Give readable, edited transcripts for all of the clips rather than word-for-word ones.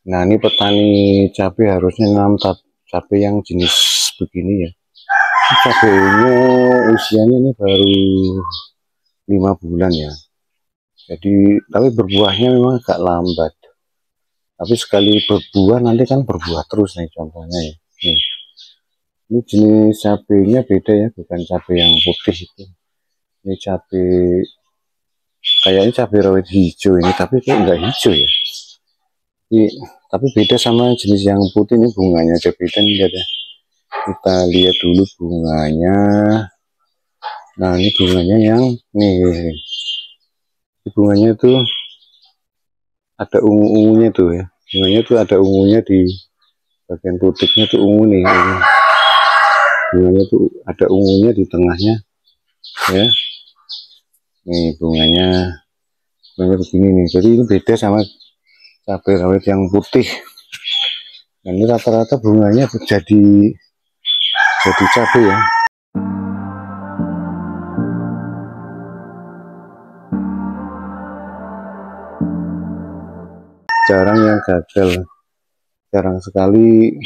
Nah, ini petani cabai harusnya nanam cabai yang jenis begini ya. Cabainya usianya ini baru 5 bulan ya. Jadi, tapi berbuahnya memang agak lambat. Tapi sekali berbuah nanti kan berbuah terus nih contohnya ya. Nih, ini jenis cabainya beda ya, bukan cabai yang putih itu. Ini cabai kayaknya cabai rawit hijau ini, tapi kok nggak hijau ya. Ini, tapi beda sama jenis yang putih ini bunganya aja beda nih lihat ya. Kita lihat dulu bunganya. Nah, ini bunganya yang nih. Bunganya tuh ada ungu-ungunya tuh ya. Bunganya tuh ada ungunya di bagian putiknya tuh ungu nih. Bunganya tuh ada ungunya di tengahnya ya. Nih bunganya begini nih. Jadi ini beda sama cabai rawit yang putih. Nah, ini rata-rata bunganya jadi cabai ya. Jarang yang gagal, jarang sekali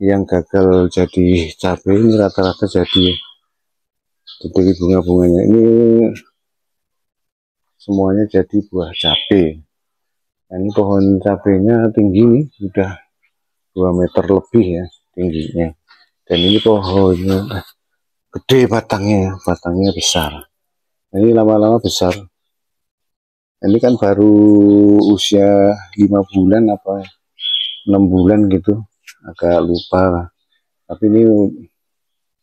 yang gagal jadi cabai. Ini rata-rata jadi bunga-bunganya ini semuanya jadi buah cabai. Nah, ini pohon cabainya tinggi nih, sudah 2 meter lebih ya tingginya. Dan ini pohonnya gede batangnya besar. Nah, ini lama-lama besar. Ini kan baru usia 5 bulan apa 6 bulan gitu, agak lupa. Tapi ini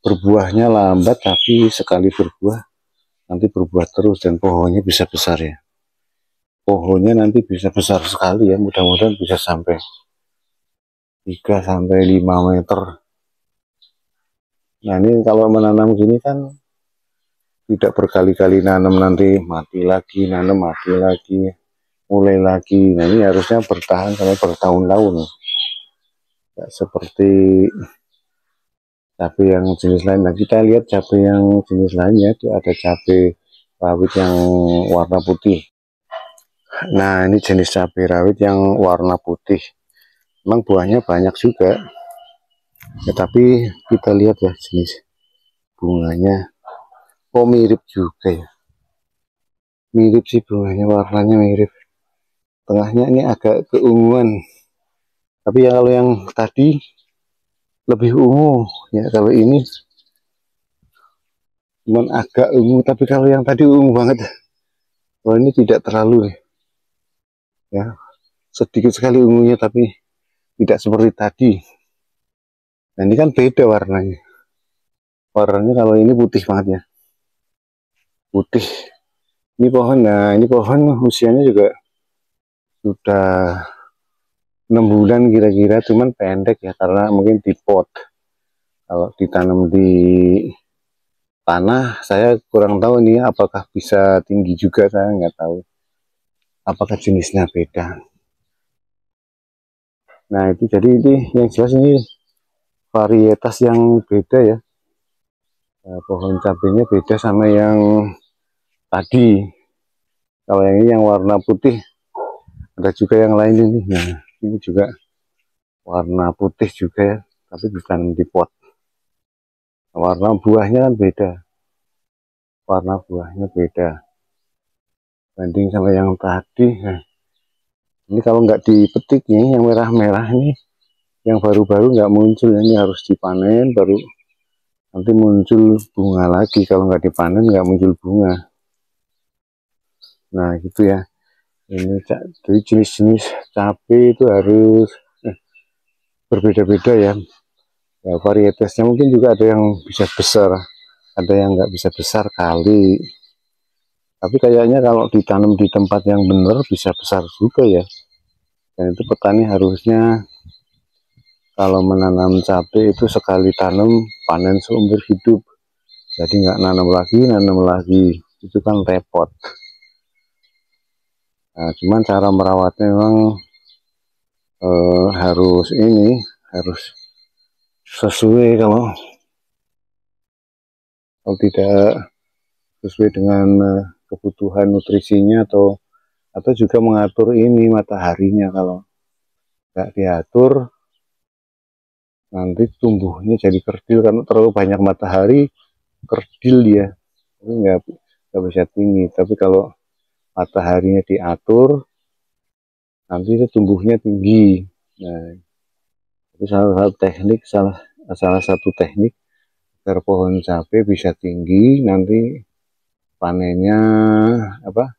berbuahnya lambat, tapi sekali berbuah nanti berbuah terus dan pohonnya bisa besar ya. Pohonnya nanti bisa besar sekali ya, mudah-mudahan bisa sampai 3 sampai 5 meter. Nah, ini kalau menanam gini kan tidak berkali-kali nanam nanti mati lagi, nanam mati lagi, mulai lagi. Nah, ini harusnya bertahan sampai bertahun-tahun. Tidak seperti cabai yang jenis lain. Nah, kita lihat cabai yang jenis lainnya itu ada cabai rawit yang warna putih. Nah, ini jenis cabai rawit yang warna putih. Memang buahnya banyak juga. Ya, tapi kita lihat ya jenis bunganya. Oh, mirip juga ya. Mirip sih bunganya, warnanya mirip. Tengahnya ini agak keunguan. Tapi ya kalau yang tadi lebih ungu ya, kalau ini cuman agak ungu, tapi kalau yang tadi ungu banget. Kalau ini tidak terlalu ya, sedikit sekali ungunya tapi tidak seperti tadi. Nah, ini kan beda warnanya. Warnanya kalau ini putih banget ya, putih. Ini pohon, nah ini pohon usianya juga sudah 6 bulan kira-kira, cuman pendek ya karena mungkin di pot. Kalau ditanam di tanah, saya kurang tahu nih apakah bisa tinggi juga, saya nggak tahu. Apakah jenisnya beda. Nah, itu jadi ini yang jelas ini varietas yang beda ya. Nah, pohon cabenya beda sama yang tadi. Kalau yang ini yang warna putih, ada juga yang lain ini. Nah, ini juga warna putih juga ya, tapi ditanam di pot. Warna buahnya kan beda. Warna buahnya beda. Banding sama yang tadi. Nah, ini kalau nggak dipetik nih, yang merah-merah ini, yang baru-baru nggak muncul. Ini harus dipanen, baru nanti muncul bunga lagi. Kalau nggak dipanen, nggak muncul bunga. Nah, gitu ya. Ini jadi jenis-jenis cabai itu harus berbeda-beda ya. Ya, varietasnya mungkin juga ada yang bisa besar, ada yang nggak bisa besar kali. Tapi kayaknya kalau ditanam di tempat yang benar bisa besar juga ya. Dan itu petani harusnya kalau menanam cabai itu sekali tanam panen seumur hidup. Jadi nggak nanam lagi, itu kan repot. Nah, cuman cara merawatnya memang harus sesuai. Kalau tidak sesuai dengan kebutuhan nutrisinya atau juga mengatur ini mataharinya. Kalau nggak diatur, nanti tumbuhnya jadi kerdil karena terlalu banyak matahari, kerdil dia, ini nggak bisa tinggi. Tapi kalau mataharinya diatur, nanti itu tumbuhnya tinggi. Nah, itu salah satu teknik agar pohon cabai bisa tinggi. Nanti panennya apa?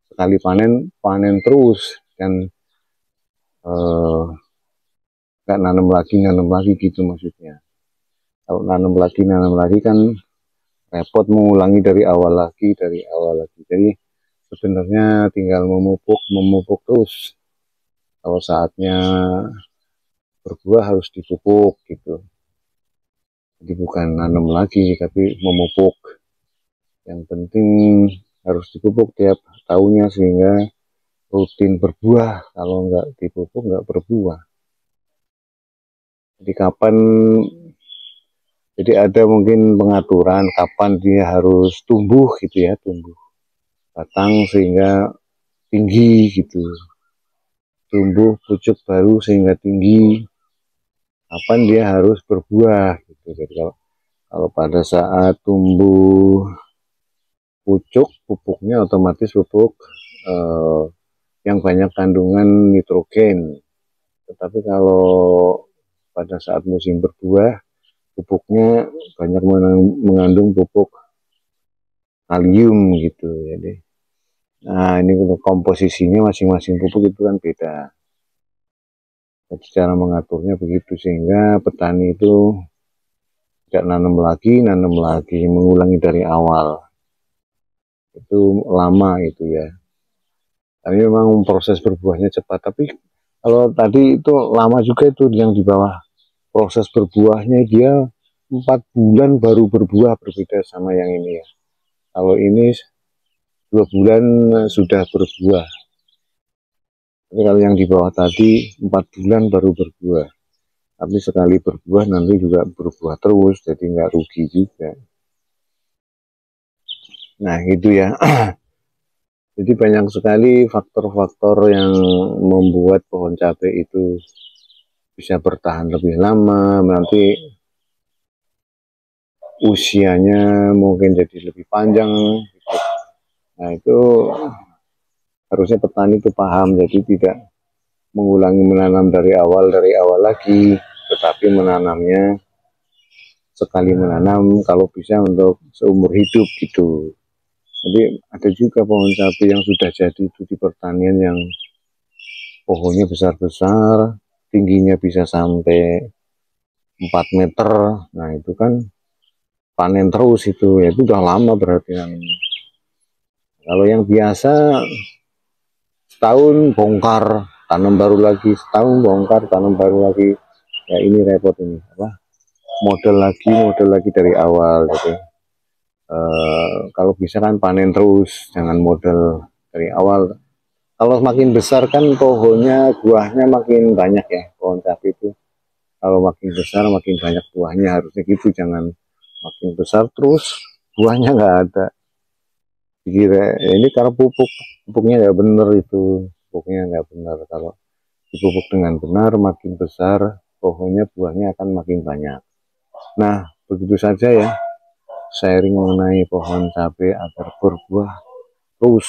Sekali panen terus, dan nggak nanam lagi gitu maksudnya. Kalau nanam lagi kan repot, mengulangi dari awal lagi. Jadi sebenarnya tinggal memupuk terus. Kalau saatnya berbuah harus dipupuk gitu. Jadi bukan nanam lagi tapi memupuk. Yang penting harus dipupuk tiap tahunnya sehingga rutin berbuah. Kalau nggak dipupuk nggak berbuah. Jadi jadi ada mungkin pengaturan kapan dia harus tumbuh gitu ya, tumbuh batang sehingga tinggi gitu, tumbuh pucuk baru sehingga tinggi, kapan dia harus berbuah gitu. Jadi kalau pada saat tumbuh pucuk, pupuknya otomatis pupuk yang banyak kandungan nitrogen. Tetapi kalau pada saat musim berbuah, pupuknya banyak mengandung pupuk kalium gitu. Jadi, nah ini komposisinya masing-masing pupuk itu kan beda. Jadi cara mengaturnya begitu sehingga petani itu tidak nanam lagi, mengulangi dari awal. Itu lama itu ya. Tapi memang proses berbuahnya cepat. Tapi kalau tadi itu lama juga itu yang di bawah. Proses berbuahnya dia 4 bulan baru berbuah, berbeda sama yang ini ya. Kalau ini 2 bulan sudah berbuah. Tapi kalau yang di bawah tadi 4 bulan baru berbuah. Tapi sekali berbuah nanti juga berbuah terus, jadi nggak rugi juga. Nah itu ya. Jadi banyak sekali faktor-faktor yang membuat pohon cabai itu bisa bertahan lebih lama, nanti usianya mungkin jadi lebih panjang. Nah itu harusnya petani itu paham, jadi tidak mengulangi menanam dari awal lagi, tetapi menanamnya sekali menanam kalau bisa untuk seumur hidup gitu. Jadi ada juga pohon cabai yang sudah jadi itu di pertanian yang pohonnya besar-besar, tingginya bisa sampai 4 meter. Nah itu kan panen terus itu, ya itu udah lama berarti kan. Kalau yang biasa setahun bongkar, tanam baru lagi, setahun bongkar, tanam baru lagi. Ya ini repot ini, apa? Model lagi dari awal gitu. Kalau bisa kan panen terus, jangan model dari awal. Kalau makin besar kan pohonnya, buahnya makin banyak ya, pohon cabai itu. Kalau makin besar makin banyak buahnya, harusnya gitu, jangan makin besar terus buahnya nggak ada. Dikira ini karena pupuknya nggak benar, itu pupuknya nggak benar. Kalau dipupuk dengan benar, makin besar pohonnya, buahnya akan makin banyak. Nah begitu saja ya sharing mengenai pohon cabai agar berbuah terus.